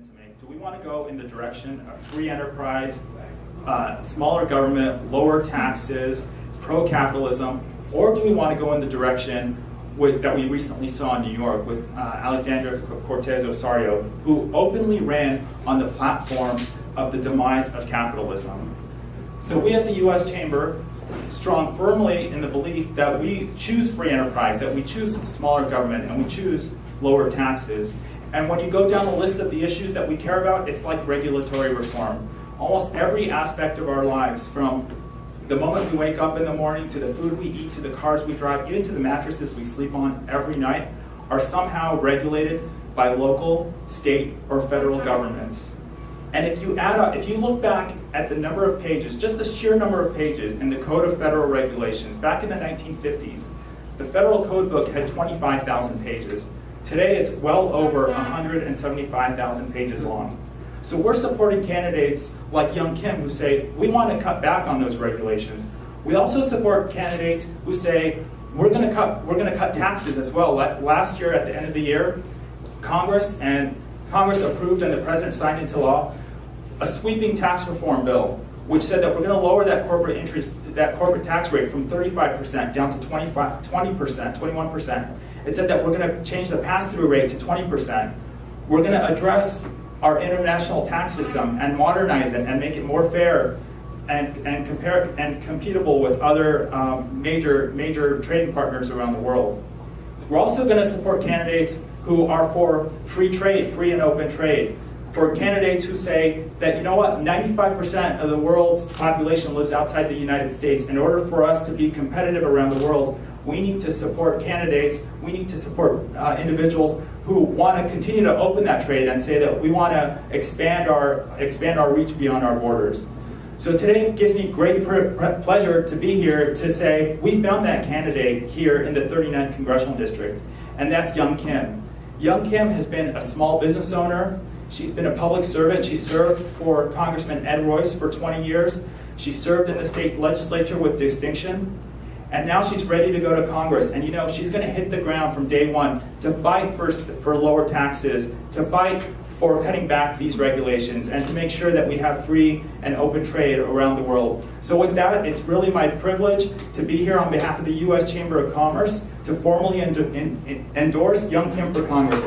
decision to make. Do we want to go in the direction of free enterprise, smaller government, lower taxes, pro-capitalism, or do we want to go in the direction that we recently saw in New York with Alexandria Cortez-Osario, who openly ran on the platform of the demise of capitalism? So we at the U.S. Chamber strong firmly in the belief that we choose free enterprise, that we choose smaller government, and we choose lower taxes. And when you go down the list of the issues that we care about, it's like regulatory reform. Almost every aspect of our lives, from the moment we wake up in the morning, to the food we eat, to the cars we drive, even to the mattresses we sleep on every night, are somehow regulated by local, state, or federal governments. And if you add up, if you look back at the number of pages, just the sheer number of pages in the Code of Federal Regulations, back in the 1950s, the federal code book had 25,000 pages. Today it's well over 175,000 pages long. So we're supporting candidates like Young Kim who say, we want to cut back on those regulations. We also support candidates who say, we're going to cut taxes as well. Last year, at the end of the year, Congress approved and the President signed into law a sweeping tax reform bill, which said that we're going to lower that corporate tax rate from 35% down to 21%. It said that we're going to change the pass-through rate to 20%. We're going to address our international tax system and modernize it and make it more fair and compatible with other major trading partners around the world. We're also going to support candidates who are for free trade, free and open trade. For candidates who say that, you know what, 95% of the world's population lives outside the United States. In order for us to be competitive around the world, we need to support candidates, we need to support individuals who want to continue to open that trade and say that we want to expand our reach beyond our borders. So today it gives me great pleasure to be here to say we found that candidate here in the 39th Congressional District, and that's Young Kim. Young Kim has been a small business owner. She's been a public servant. She served for Congressman Ed Royce for 20 years. She served in the state legislature with distinction. And now she's ready to go to Congress. And you know, she's going to hit the ground from day one to fight for lower taxes, to fight for cutting back these regulations, and to make sure that we have free and open trade around the world. So with that, it's really my privilege to be here on behalf of the U.S. Chamber of Commerce to formally endorse Young Kim for Congress.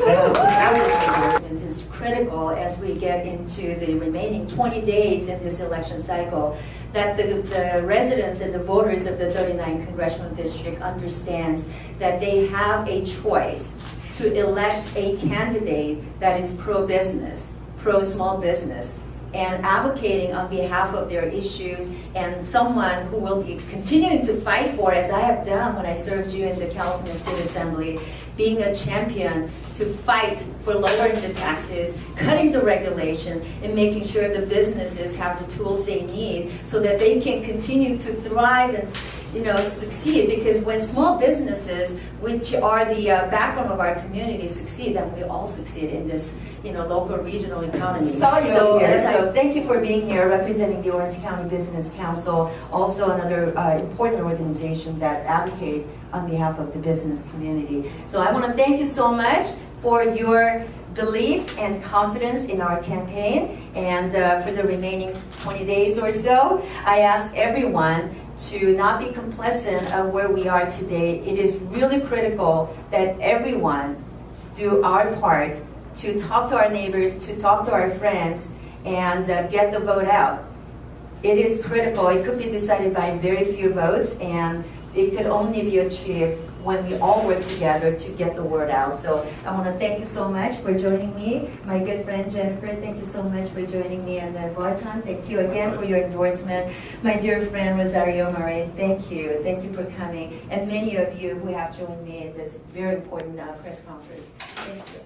It's critical as we get into the remaining 20 days in this election cycle that the residents and the voters of the 39th Congressional District understands that they have a choice to elect a candidate that is pro-business, pro-small business, and advocating on behalf of their issues, and someone who will be continuing to fight for, as I have done when I served you in the California State Assembly, being a champion to fight for lowering the taxes, cutting the regulation, and making sure the businesses have the tools they need so that they can continue to thrive and succeed. Because when small businesses, which are the backbone of our community, succeed, then we all succeed in this local regional economy. So thank you for being here representing the Orange County Business Council, also another important organization that advocate on behalf of the business community. So I want to thank you so much for your belief and confidence in our campaign. And for the remaining 20 days or so, I ask everyone to not be complacent of where we are today. It is really critical that everyone do our part to talk to our neighbors, to talk to our friends, and get the vote out. It is critical. It could be decided by very few votes, and it could only be achieved when we all work together to get the word out. So I want to thank you so much for joining me. My good friend Jennifer, thank you so much for joining me. And then Barton, thank you again for your endorsement. My dear friend Rosario Marin, thank you. Thank you for coming. And many of you who have joined me in this very important press conference. Thank you.